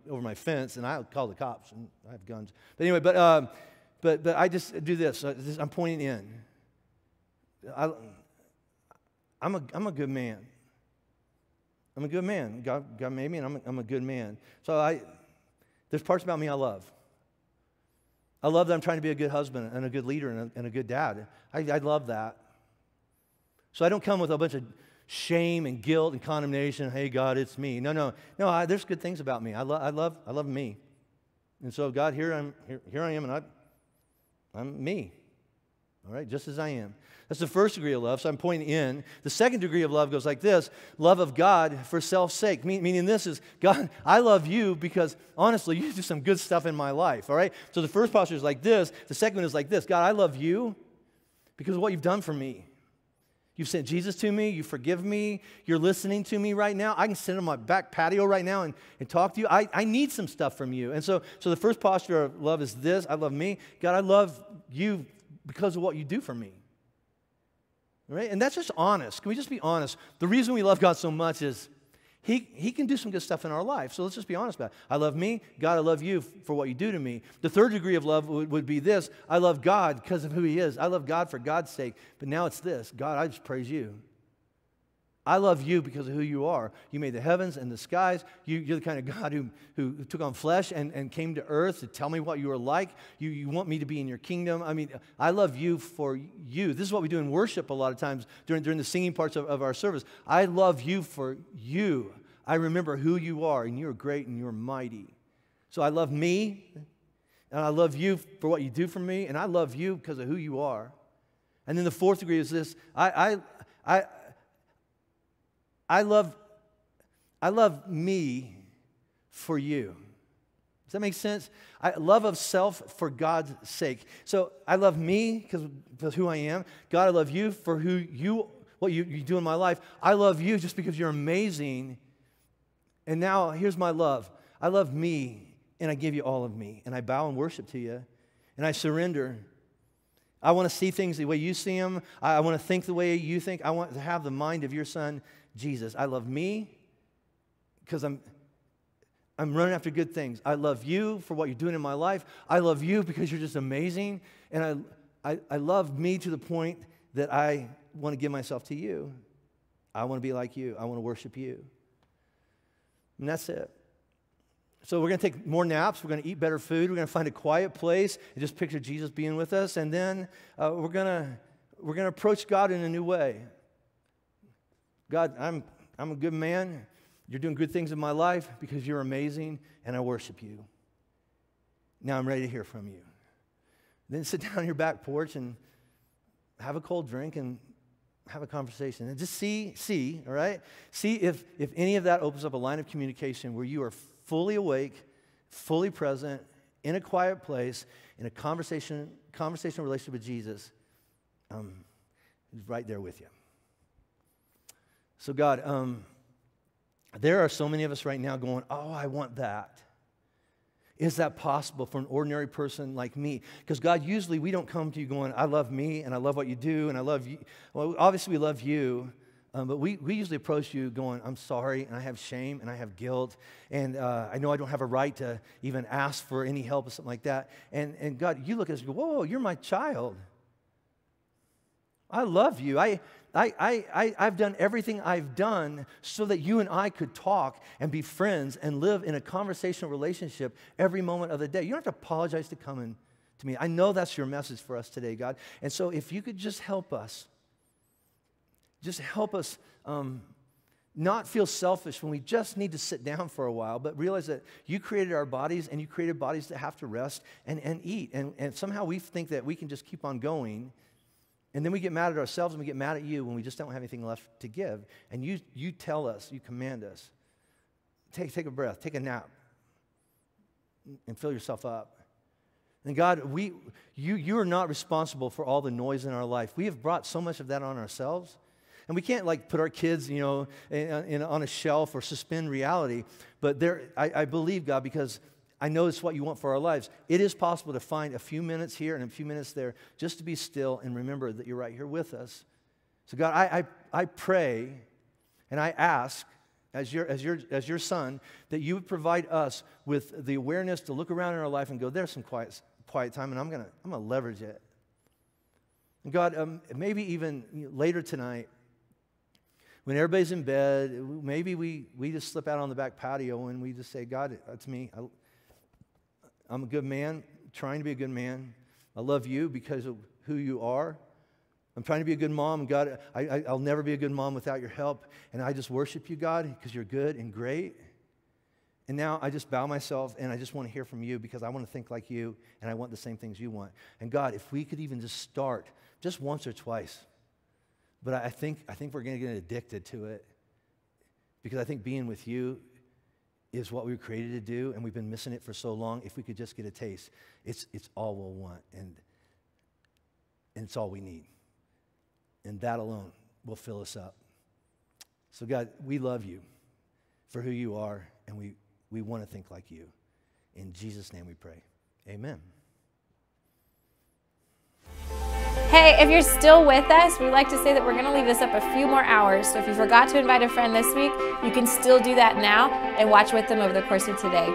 over my fence, and I'll call the cops. And I have guns. But anyway, but I just do this. I'm pointing in. I'm a good man. I'm a good man. God made me, and I'm a good man. So there's parts about me I love. I love that I'm trying to be a good husband and a good leader and a good dad. I love that. So I don't come with a bunch of shame and guilt and condemnation. Hey, God, it's me. No. There's good things about me. I love me. And so, God, here I am, and I'm me. All right, just as I am. That's the first degree of love, so I'm pointing in. The second degree of love goes like this: love of God for self's sake. Meaning this is, God, I love you because, honestly, you do some good stuff in my life, all right? So the first posture is like this. The second one is like this: God, I love you because of what you've done for me. You've sent Jesus to me. You forgive me. You're listening to me right now. I can sit on my back patio right now and talk to you. I need some stuff from you. And so the first posture of love is this: I love me. God, I love you because of what you do for me. Right? And that's just honest. Can we just be honest? The reason we love God so much is He can do some good stuff in our life. So let's just be honest about it. I love me. God, I love you for what you do to me. The third degree of love would be this: I love God because of who He is. I love God for God's sake. But now it's this: God, I just praise you. I love you because of who you are. You made the heavens and the skies. You're the kind of God who took on flesh and came to earth to tell me what you are like. You want me to be in your kingdom. I mean, I love you for you. This is what we do in worship a lot of times during the singing parts of our service. I love you for you. I remember who you are, and you're great and you're mighty. So I love me, and I love you for what you do for me, and I love you because of who you are. And then the fourth degree is this: I love me for you. Does that make sense? Love of self for God's sake. So I love me because of who I am. God, I love you for what you do in my life. I love you just because you're amazing. And now here's my love. I love me, and I give you all of me. And I bow and worship to you, and I surrender. I want to see things the way you see them. I want to think the way you think. I want to have the mind of your Son, Jesus. I love me because I'm running after good things. I love you for what you're doing in my life. I love you because you're just amazing. And I love me to the point that I want to give myself to you. I want to be like you. I want to worship you. And that's it. So we're going to take more naps. We're going to eat better food. We're going to find a quiet place and just picture Jesus being with us. And then we're going to approach God in a new way. God, I'm a good man. You're doing good things in my life because you're amazing, and I worship you. Now I'm ready to hear from you. Then sit down on your back porch and have a cold drink and have a conversation. And just see, all right? See if any of that opens up a line of communication where you are fully awake, fully present, in a quiet place, in a conversational relationship with Jesus. He's right there with you. So God, there are so many of us right now going, oh, I want that. Is that possible for an ordinary person like me? Because God, usually we don't come to you going, I love me and I love what you do and I love you. Well, obviously we love you, but we usually approach you going, I'm sorry and I have shame and I have guilt and I know I don't have a right to even ask for any help or something like that. And God, you look at us and go, whoa, you're my child. I love you. I've done everything I've done so that you and I could talk and be friends and live in a conversational relationship every moment of the day. You don't have to apologize to coming to me. I know that's your message for us today, God. And so if you could just help us not feel selfish when we just need to sit down for a while, but realize that you created our bodies and you created bodies that have to rest and eat. And somehow we think that we can just keep on going. And then we get mad at ourselves and we get mad at you when we just don't have anything left to give. And you tell us, you command us, take a breath, take a nap, and fill yourself up. And God, you are not responsible for all the noise in our life. We have brought so much of that on ourselves. And we can't like put our kids, on a shelf or suspend reality. But I believe, God, because I know it's what you want for our lives. It is possible to find a few minutes here and a few minutes there just to be still and remember that you're right here with us. So God, I pray and I ask as your son that you would provide us with the awareness to look around in our life and go, there's some quiet time and I'm gonna leverage it. And God, maybe even later tonight, when everybody's in bed, maybe we just slip out on the back patio and we just say, God, that's me. I'm a good man trying to be a good man. I love you because of who you are. I'm trying to be a good mom. God, I'll never be a good mom without your help. And I just worship you, God, because you're good and great. And now I just bow myself and I just want to hear from you because I want to think like you and I want the same things you want. And God, if we could even just start just once or twice, but I think we're going to get addicted to it because I think being with you is what we were created to do, and we've been missing it for so long. If we could just get a taste, it's all we'll want, and it's all we need. And that alone will fill us up. So God, we love you for who you are, and we want to think like you. In Jesus' name we pray. Amen. Hey, if you're still with us, we'd like to say that we're going to leave this up a few more hours. So if you forgot to invite a friend this week, you can still do that now and watch with them over the course of today.